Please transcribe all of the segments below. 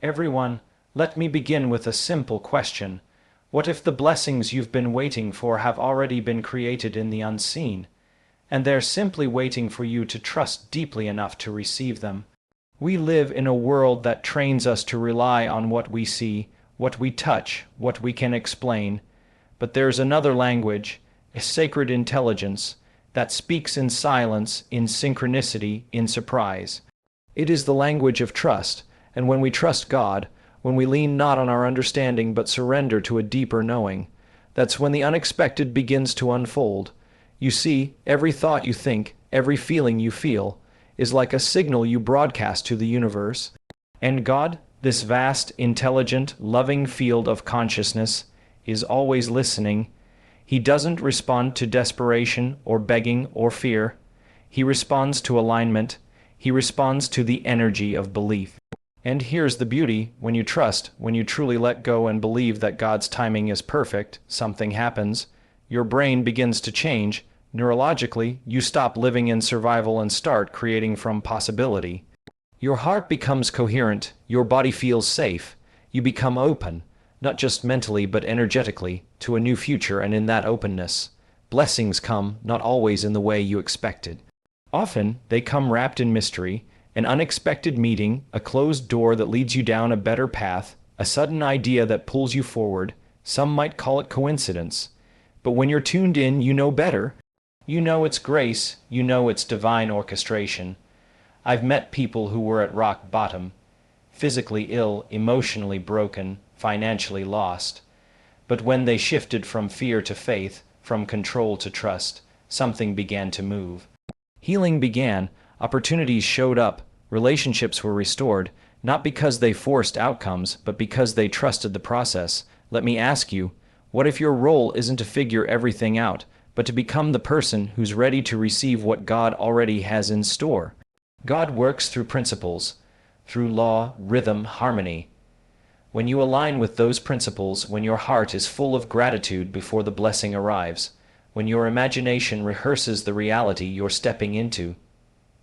Everyone, let me begin with a simple question. What if the blessings you've been waiting for have already been created in the unseen, and they're simply waiting for you to trust deeply enough to receive them? We live in a world that trains us to rely on what we see, what we touch, what we can explain, but there's another language, a sacred intelligence, that speaks in silence, in synchronicity, in surprise. It is the language of trust, and when we trust God, when we lean not on our understanding but surrender to a deeper knowing, that's when the unexpected begins to unfold. You see, every thought you think, every feeling you feel, is like a signal you broadcast to the universe. And God, this vast, intelligent, loving field of consciousness, is always listening. He doesn't respond to desperation or begging or fear. He responds to alignment. He responds to the energy of belief. And here's the beauty: when you trust, when you truly let go and believe that God's timing is perfect, something happens. Your brain begins to change. Neurologically, you stop living in survival and start creating from possibility. Your heart becomes coherent. Your body feels safe. You become open, not just mentally but energetically, to a new future, and in that openness, blessings come, not always in the way you expected. Often, they come wrapped in mystery. An unexpected meeting, a closed door that leads you down a better path, a sudden idea that pulls you forward. Some might call it coincidence. But when you're tuned in, you know better. You know it's grace. You know it's divine orchestration. I've met people who were at rock bottom, physically ill, emotionally broken, financially lost. But when they shifted from fear to faith, from control to trust, something began to move. Healing began. Opportunities showed up, relationships were restored, not because they forced outcomes, but because they trusted the process. Let me ask you, what if your role isn't to figure everything out, but to become the person who's ready to receive what God already has in store? God works through principles, through law, rhythm, harmony. When you align with those principles, when your heart is full of gratitude before the blessing arrives, when your imagination rehearses the reality you're stepping into,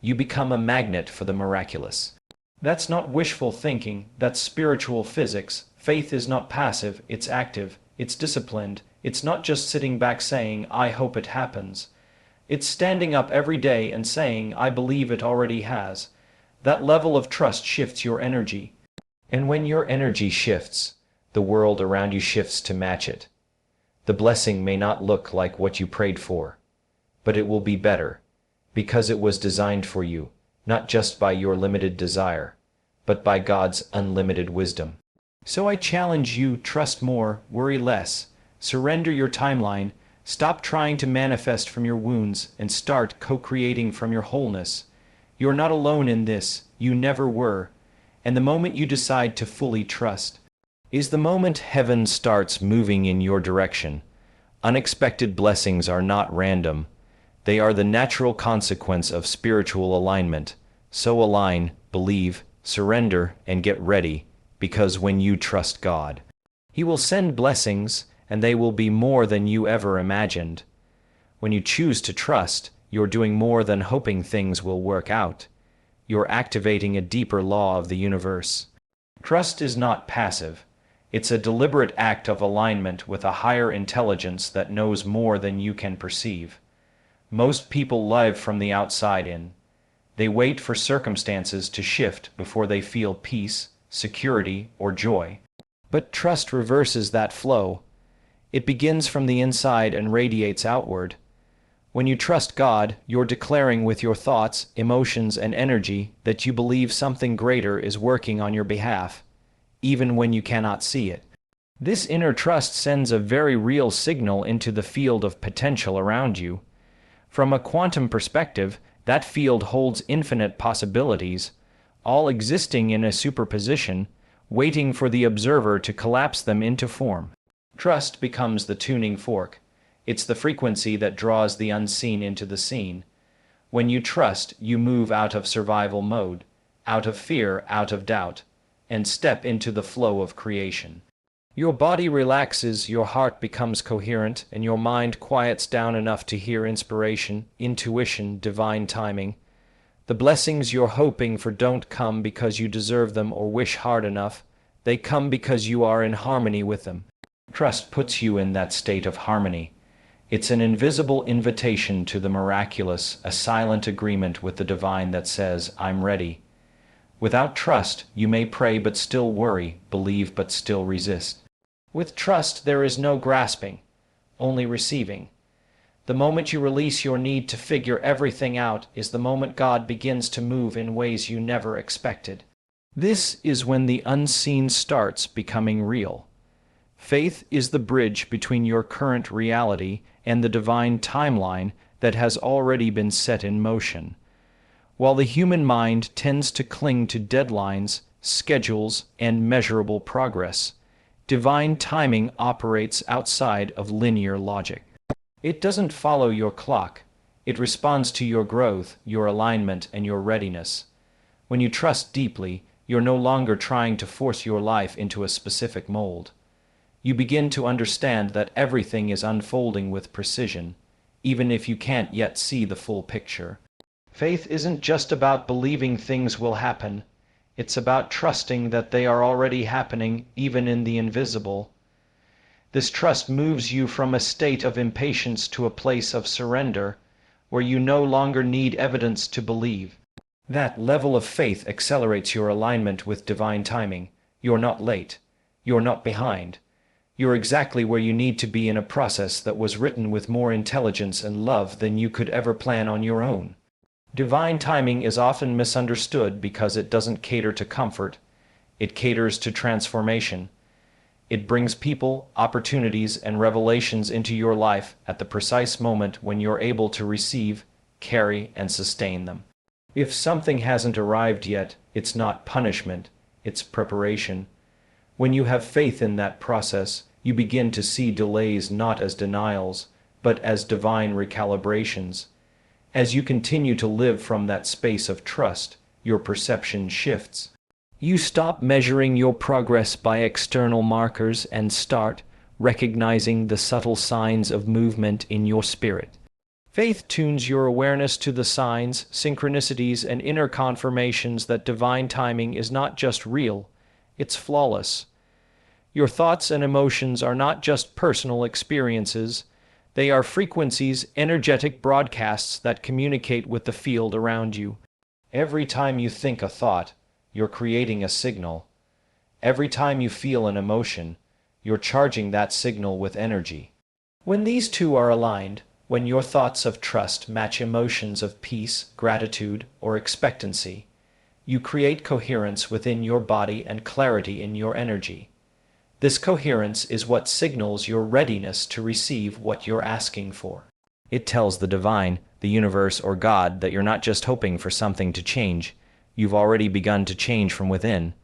you become a magnet for the miraculous. That's not wishful thinking, that's spiritual physics. Faith is not passive, it's active, it's disciplined. It's not just sitting back saying, "I hope it happens." It's standing up every day and saying, "I believe it already has." That level of trust shifts your energy. And when your energy shifts, the world around you shifts to match it. The blessing may not look like what you prayed for, but it will be better, because it was designed for you, not just by your limited desire, but by God's unlimited wisdom. So I challenge you, trust more, worry less, surrender your timeline, stop trying to manifest from your wounds, and start co-creating from your wholeness. You're not alone in this, you never were, and the moment you decide to fully trust is the moment heaven starts moving in your direction. Unexpected blessings are not random. They are the natural consequence of spiritual alignment. So align, believe, surrender, and get ready, because when you trust God, He will send blessings, and they will be more than you ever imagined. When you choose to trust, you're doing more than hoping things will work out. You're activating a deeper law of the universe. Trust is not passive. It's a deliberate act of alignment with a higher intelligence that knows more than you can perceive. Most people live from the outside in. They wait for circumstances to shift before they feel peace, security, or joy. But trust reverses that flow. It begins from the inside and radiates outward. When you trust God, you're declaring with your thoughts, emotions, and energy that you believe something greater is working on your behalf, even when you cannot see it. This inner trust sends a very real signal into the field of potential around you. From a quantum perspective, that field holds infinite possibilities, all existing in a superposition, waiting for the observer to collapse them into form. Trust becomes the tuning fork. It's the frequency that draws the unseen into the seen. When you trust, you move out of survival mode, out of fear, out of doubt, and step into the flow of creation. Your body relaxes, your heart becomes coherent, and your mind quiets down enough to hear inspiration, intuition, divine timing. The blessings you're hoping for don't come because you deserve them or wish hard enough. They come because you are in harmony with them. Trust puts you in that state of harmony. It's an invisible invitation to the miraculous, a silent agreement with the divine that says, I'm ready. Without trust, you may pray but still worry, believe but still resist. With trust, there is no grasping, only receiving. The moment you release your need to figure everything out is the moment God begins to move in ways you never expected. This is when the unseen starts becoming real. Faith is the bridge between your current reality and the divine timeline that has already been set in motion. While the human mind tends to cling to deadlines, schedules, and measurable progress, divine timing operates outside of linear logic. It doesn't follow your clock. It responds to your growth, your alignment, and your readiness. When you trust deeply, you're no longer trying to force your life into a specific mold. You begin to understand that everything is unfolding with precision, even if you can't yet see the full picture. Faith isn't just about believing things will happen. It's about trusting that they are already happening, even in the invisible. This trust moves you from a state of impatience to a place of surrender, where you no longer need evidence to believe. That level of faith accelerates your alignment with divine timing. You're not late. You're not behind. You're exactly where you need to be in a process that was written with more intelligence and love than you could ever plan on your own. Divine timing is often misunderstood because it doesn't cater to comfort. It caters to transformation. It brings people, opportunities, and revelations into your life at the precise moment when you're able to receive, carry, and sustain them. If something hasn't arrived yet, it's not punishment, it's preparation. When you have faith in that process, you begin to see delays not as denials, but as divine recalibrations. As you continue to live from that space of trust, your perception shifts. You stop measuring your progress by external markers and start recognizing the subtle signs of movement in your spirit. Faith tunes your awareness to the signs, synchronicities, and inner confirmations that divine timing is not just real, it's flawless. Your thoughts and emotions are not just personal experiences, they are frequencies, energetic broadcasts that communicate with the field around you. Every time you think a thought, you're creating a signal. Every time you feel an emotion, you're charging that signal with energy. When these two are aligned, when your thoughts of trust match emotions of peace, gratitude, or expectancy, you create coherence within your body and clarity in your energy. This coherence is what signals your readiness to receive what you're asking for. It tells the divine, the universe, or God that you're not just hoping for something to change. You've already begun to change from within.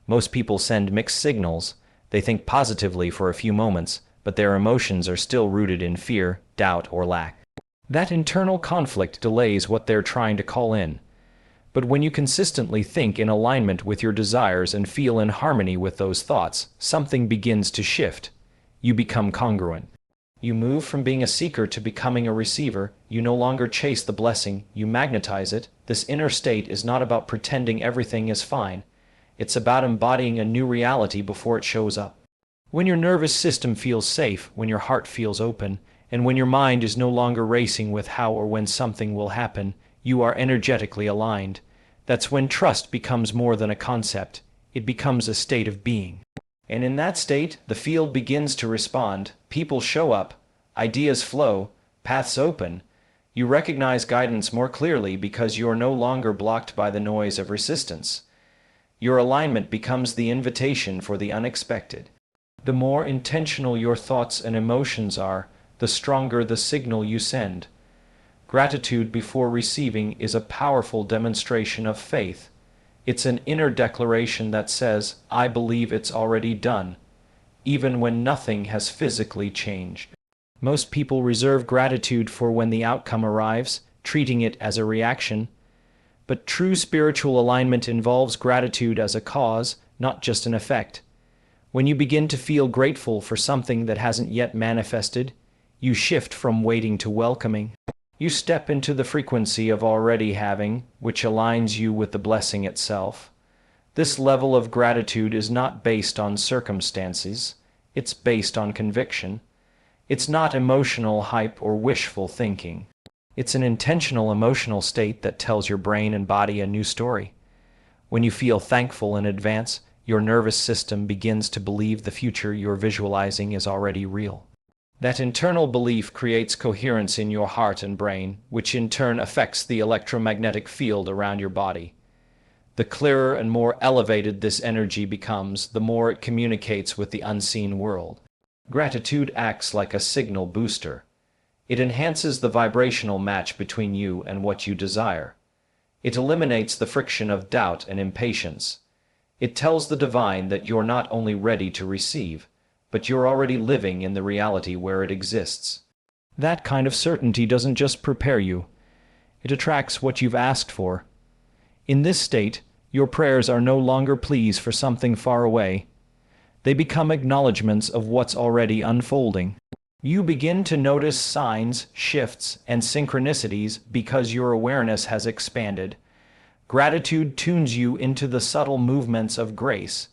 Most people send mixed signals. They think positively for a few moments, but their emotions are still rooted in fear, doubt, or lack. That internal conflict delays what they're trying to call in. But when you consistently think in alignment with your desires and feel in harmony with those thoughts, something begins to shift. You become congruent. You move from being a seeker to becoming a receiver. You no longer chase the blessing, you magnetize it. This inner state is not about pretending everything is fine. It's about embodying a new reality before it shows up. When your nervous system feels safe, when your heart feels open, and when your mind is no longer racing with how or when something will happen, you are energetically aligned. That's when trust becomes more than a concept. It becomes a state of being. And in that state, the field begins to respond. People show up, ideas flow, paths open. You recognize guidance more clearly because you're no longer blocked by the noise of resistance. Your alignment becomes the invitation for the unexpected. The more intentional your thoughts and emotions are, the stronger the signal you send. Gratitude before receiving is a powerful demonstration of faith. It's an inner declaration that says, I believe it's already done, even when nothing has physically changed. Most people reserve gratitude for when the outcome arrives, treating it as a reaction. But true spiritual alignment involves gratitude as a cause, not just an effect. When you begin to feel grateful for something that hasn't yet manifested, you shift from waiting to welcoming. You step into the frequency of already having, which aligns you with the blessing itself. This level of gratitude is not based on circumstances, it's based on conviction. It's not emotional hype or wishful thinking. It's an intentional emotional state that tells your brain and body a new story. When you feel thankful in advance, your nervous system begins to believe the future you're visualizing is already real. That internal belief creates coherence in your heart and brain, which in turn affects the electromagnetic field around your body. The clearer and more elevated this energy becomes, the more it communicates with the unseen world. Gratitude acts like a signal booster. It enhances the vibrational match between you and what you desire. It eliminates the friction of doubt and impatience. It tells the divine that you're not only ready to receive, but you're already living in the reality where it exists. That kind of certainty doesn't just prepare you. It attracts what you've asked for. In this state, your prayers are no longer pleas for something far away. They become acknowledgments of what's already unfolding. You begin to notice signs, shifts, and synchronicities because your awareness has expanded. Gratitude tunes you into the subtle movements of grace.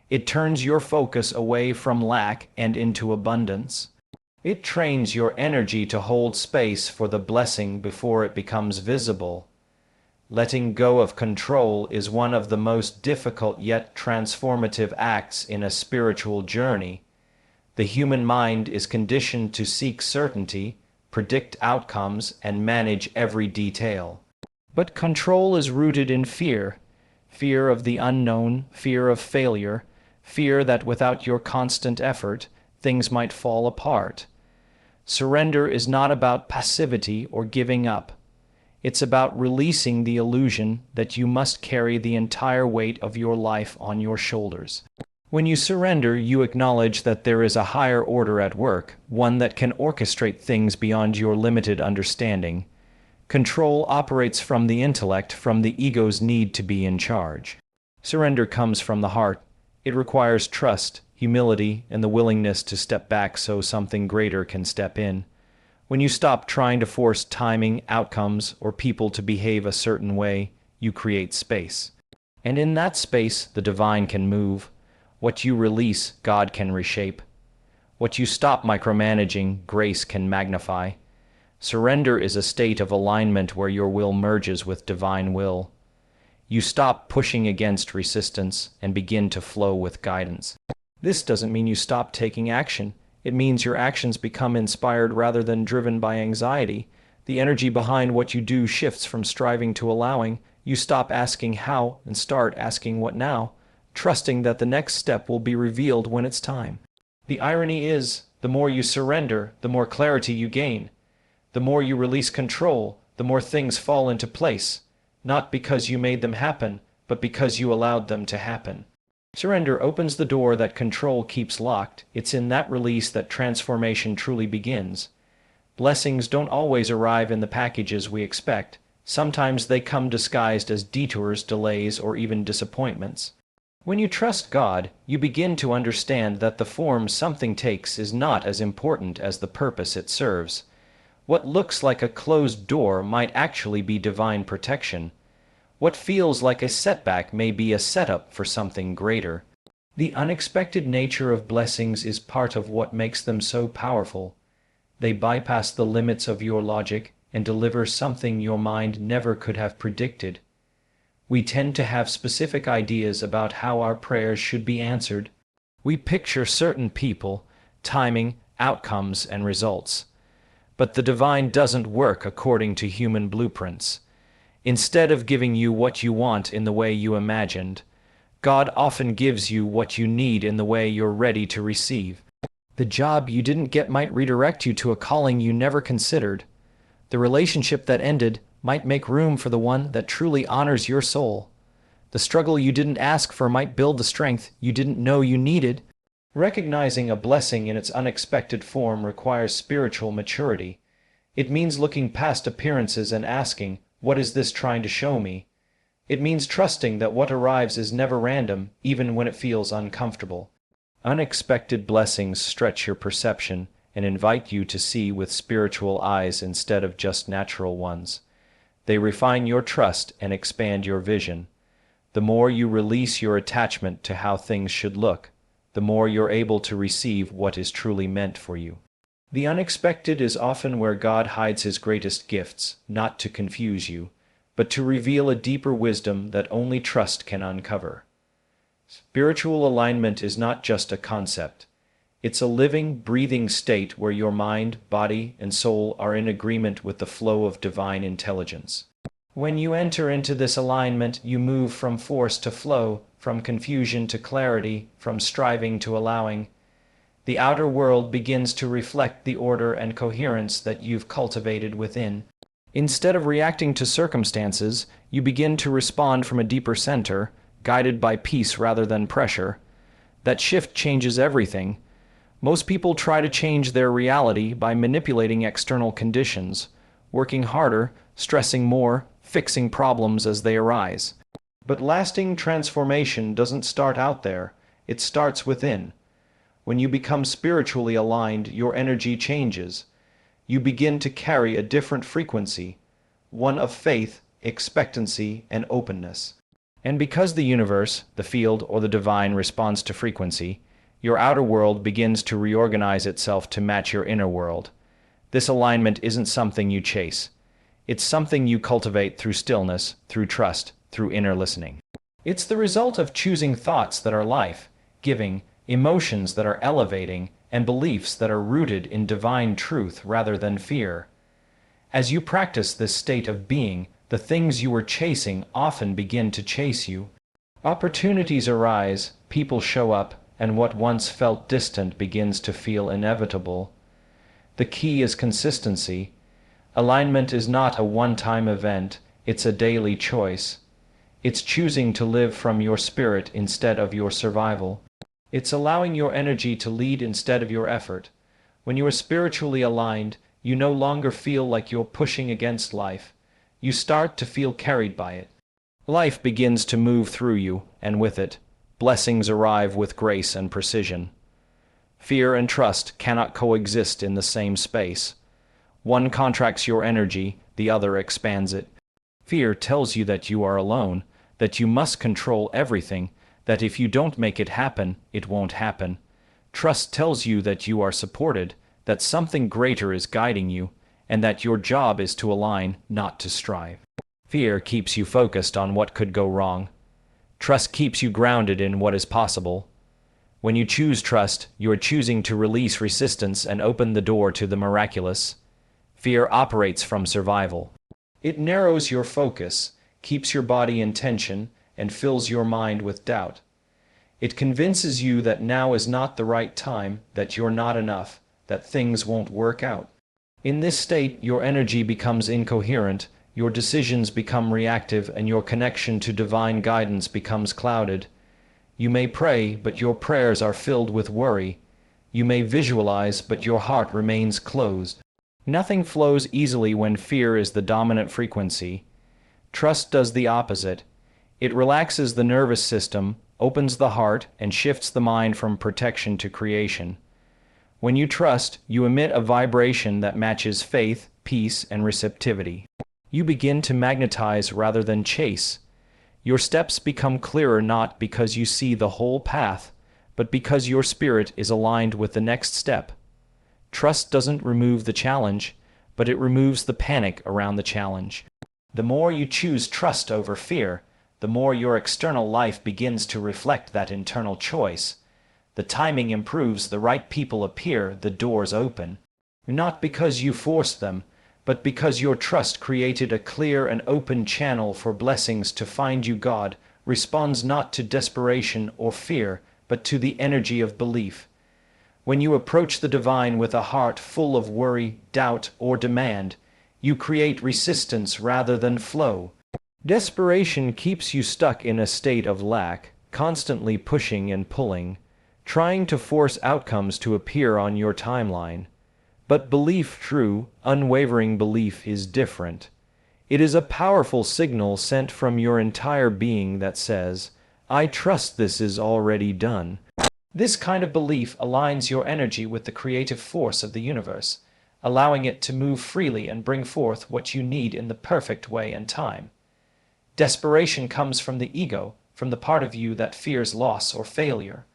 It turns your focus away from lack and into abundance. It trains your energy to hold space for the blessing before it becomes visible. Letting go of control is one of the most difficult yet transformative acts in a spiritual journey. The human mind is conditioned to seek certainty, predict outcomes, and manage every detail. But control is rooted in fear. Fear of the unknown, fear of failure, fear that without your constant effort, things might fall apart. Surrender is not about passivity or giving up. It's about releasing the illusion that you must carry the entire weight of your life on your shoulders. When you surrender, you acknowledge that there is a higher order at work, one that can orchestrate things beyond your limited understanding. Control operates from the intellect, from the ego's need to be in charge. Surrender comes from the heart. It requires trust, humility, and the willingness to step back so something greater can step in. When you stop trying to force timing, outcomes, or people to behave a certain way, you create space. And in that space, the divine can move. What you release, God can reshape. What you stop micromanaging, grace can magnify. Surrender is a state of alignment where your will merges with divine will. You stop pushing against resistance and begin to flow with guidance. This doesn't mean you stop taking action. It means your actions become inspired rather than driven by anxiety. The energy behind what you do shifts from striving to allowing. You stop asking how and start asking what now, trusting that the next step will be revealed when it's time. The irony is, the more you surrender, the more clarity you gain. The more you release control, the more things fall into place, not because you made them happen, but because you allowed them to happen. Surrender opens the door that control keeps locked. It's in that release that transformation truly begins. Blessings don't always arrive in the packages we expect. Sometimes they come disguised as detours, delays, or even disappointments. When you trust God, you begin to understand that the form something takes is not as important as the purpose it serves. What looks like a closed door might actually be divine protection. What feels like a setback may be a setup for something greater. The unexpected nature of blessings is part of what makes them so powerful. They bypass the limits of your logic and deliver something your mind never could have predicted. We tend to have specific ideas about how our prayers should be answered. We picture certain people, timing, outcomes, and results. But the divine doesn't work according to human blueprints. Instead of giving you what you want in the way you imagined, God often gives you what you need in the way you're ready to receive. The job you didn't get might redirect you to a calling you never considered. The relationship that ended might make room for the one that truly honors your soul. The struggle you didn't ask for might build the strength you didn't know you needed. Recognizing a blessing in its unexpected form requires spiritual maturity. It means looking past appearances and asking, "What is this trying to show me?" It means trusting that what arrives is never random, even when it feels uncomfortable. Unexpected blessings stretch your perception and invite you to see with spiritual eyes instead of just natural ones. They refine your trust and expand your vision. The more you release your attachment to how things should look, the more you're able to receive what is truly meant for you. The unexpected is often where God hides his greatest gifts, not to confuse you, but to reveal a deeper wisdom that only trust can uncover. Spiritual alignment is not just a concept. It's a living, breathing state where your mind, body, and soul are in agreement with the flow of divine intelligence. When you enter into this alignment, you move from force to flow, from confusion to clarity, from striving to allowing. The outer world begins to reflect the order and coherence that you've cultivated within. Instead of reacting to circumstances, you begin to respond from a deeper center, guided by peace rather than pressure. That shift changes everything. Most people try to change their reality by manipulating external conditions, working harder, stressing more, fixing problems as they arise. But lasting transformation doesn't start out there, it starts within. When you become spiritually aligned, your energy changes. You begin to carry a different frequency, one of faith, expectancy, and openness. And because the universe, the field, or the divine responds to frequency, your outer world begins to reorganize itself to match your inner world. This alignment isn't something you chase. It's something you cultivate through stillness, through trust, through inner listening. It's the result of choosing thoughts that are life-giving, emotions that are elevating, and beliefs that are rooted in divine truth rather than fear. As you practice this state of being, the things you were chasing often begin to chase you. Opportunities arise, people show up, and what once felt distant begins to feel inevitable. The key is consistency. Alignment is not a one-time event, it's a daily choice. It's choosing to live from your spirit instead of your survival. It's allowing your energy to lead instead of your effort. When you are spiritually aligned, you no longer feel like you're pushing against life. You start to feel carried by it. Life begins to move through you, and with it, blessings arrive with grace and precision. Fear and trust cannot coexist in the same space. One contracts your energy, the other expands it. Fear tells you that you are alone, that you must control everything, that if you don't make it happen, it won't happen. Trust tells you that you are supported, that something greater is guiding you, and that your job is to align, not to strive. Fear keeps you focused on what could go wrong. Trust keeps you grounded in what is possible. When you choose trust, you are choosing to release resistance and open the door to the miraculous. Fear operates from survival. It narrows your focus, keeps your body in tension, and fills your mind with doubt. It convinces you that now is not the right time, that you're not enough, that things won't work out. In this state, your energy becomes incoherent, your decisions become reactive, and your connection to divine guidance becomes clouded. You may pray, but your prayers are filled with worry. You may visualize, but your heart remains closed. Nothing flows easily when fear is the dominant frequency. Trust does the opposite. It relaxes the nervous system, opens the heart, and shifts the mind from protection to creation. When you trust, you emit a vibration that matches faith, peace, and receptivity. You begin to magnetize rather than chase. Your steps become clearer not because you see the whole path, but because your spirit is aligned with the next step. Trust doesn't remove the challenge, but it removes the panic around the challenge. The more you choose trust over fear, the more your external life begins to reflect that internal choice. The timing improves, the right people appear, the doors open. Not because you forced them, but because your trust created a clear and open channel for blessings to find you. God responds not to desperation or fear, but to the energy of belief. When you approach the divine with a heart full of worry, doubt, or demand, you create resistance rather than flow. Desperation keeps you stuck in a state of lack, constantly pushing and pulling, trying to force outcomes to appear on your timeline. But belief, true, unwavering belief, is different. It is a powerful signal sent from your entire being that says, "I trust this is already done." This kind of belief aligns your energy with the creative force of the universe, allowing it to move freely and bring forth what you need in the perfect way and time. Desperation comes from the ego, from the part of you that fears loss or failure.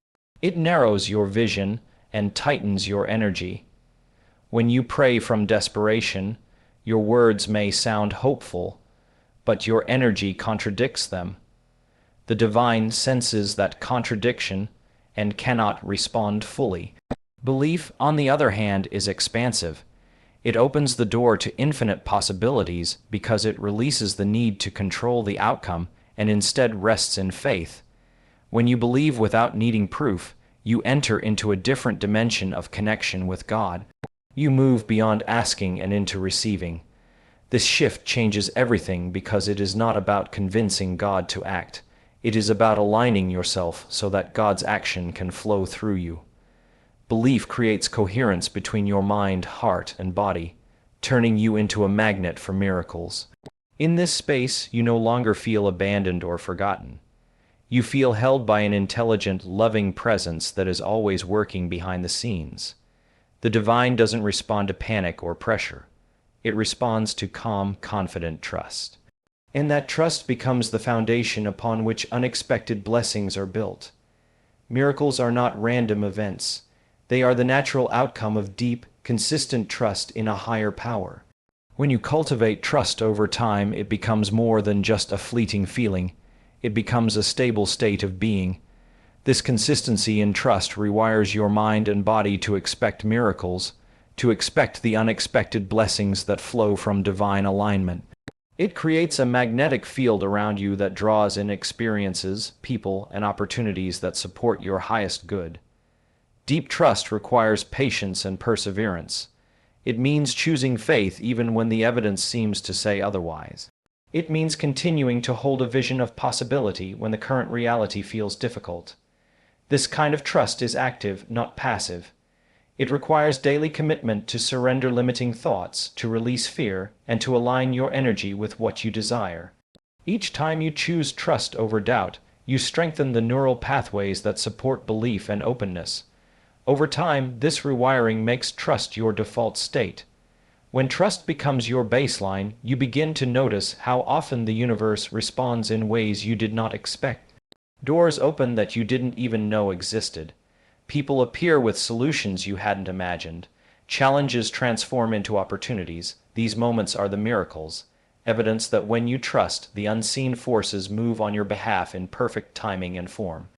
It narrows your vision and tightens your energy. When you pray from desperation, your words may sound hopeful, but your energy contradicts them. The divine senses that contradiction and cannot respond fully. Belief, on the other hand, is expansive. It opens the door to infinite possibilities because it releases the need to control the outcome and instead rests in faith. When you believe without needing proof, you enter into a different dimension of connection with God. You move beyond asking and into receiving. This shift changes everything because it is not about convincing God to act. It is about aligning yourself so that God's action can flow through you. Belief creates coherence between your mind, heart, and body, turning you into a magnet for miracles. In this space, you no longer feel abandoned or forgotten. You feel held by an intelligent, loving presence that is always working behind the scenes. The divine doesn't respond to panic or pressure. It responds to calm, confident trust. And that trust becomes the foundation upon which unexpected blessings are built. Miracles are not random events. They are the natural outcome of deep, consistent trust in a higher power. When you cultivate trust over time, it becomes more than just a fleeting feeling. It becomes a stable state of being. This consistency in trust rewires your mind and body to expect miracles, to expect the unexpected blessings that flow from divine alignment. It creates a magnetic field around you that draws in experiences, people, and opportunities that support your highest good. Deep trust requires patience and perseverance. It means choosing faith even when the evidence seems to say otherwise. It means continuing to hold a vision of possibility when the current reality feels difficult. This kind of trust is active, not passive. It requires daily commitment to surrender limiting thoughts, to release fear, and to align your energy with what you desire. Each time you choose trust over doubt, you strengthen the neural pathways that support belief and openness. Over time, this rewiring makes trust your default state. When trust becomes your baseline, you begin to notice how often the universe responds in ways you did not expect. Doors open that you didn't even know existed. People appear with solutions you hadn't imagined. Challenges transform into opportunities. These moments are the miracles, evidence that when you trust, the unseen forces move on your behalf in perfect timing and form.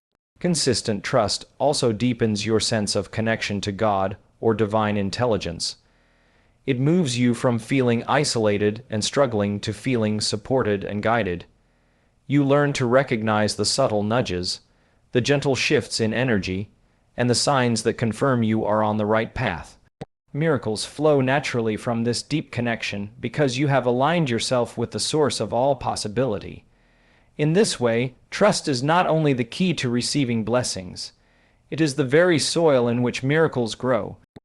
Consistent trust also deepens your sense of connection to God or divine intelligence. It moves you from feeling isolated and struggling to feeling supported and guided. You learn to recognize the subtle nudges, the gentle shifts in energy, and the signs that confirm you are on the right path. Miracles flow naturally from this deep connection because you have aligned yourself with the source of all possibility. In this way, trust is not only the key to receiving blessings, it is the very soil in which miracles grow.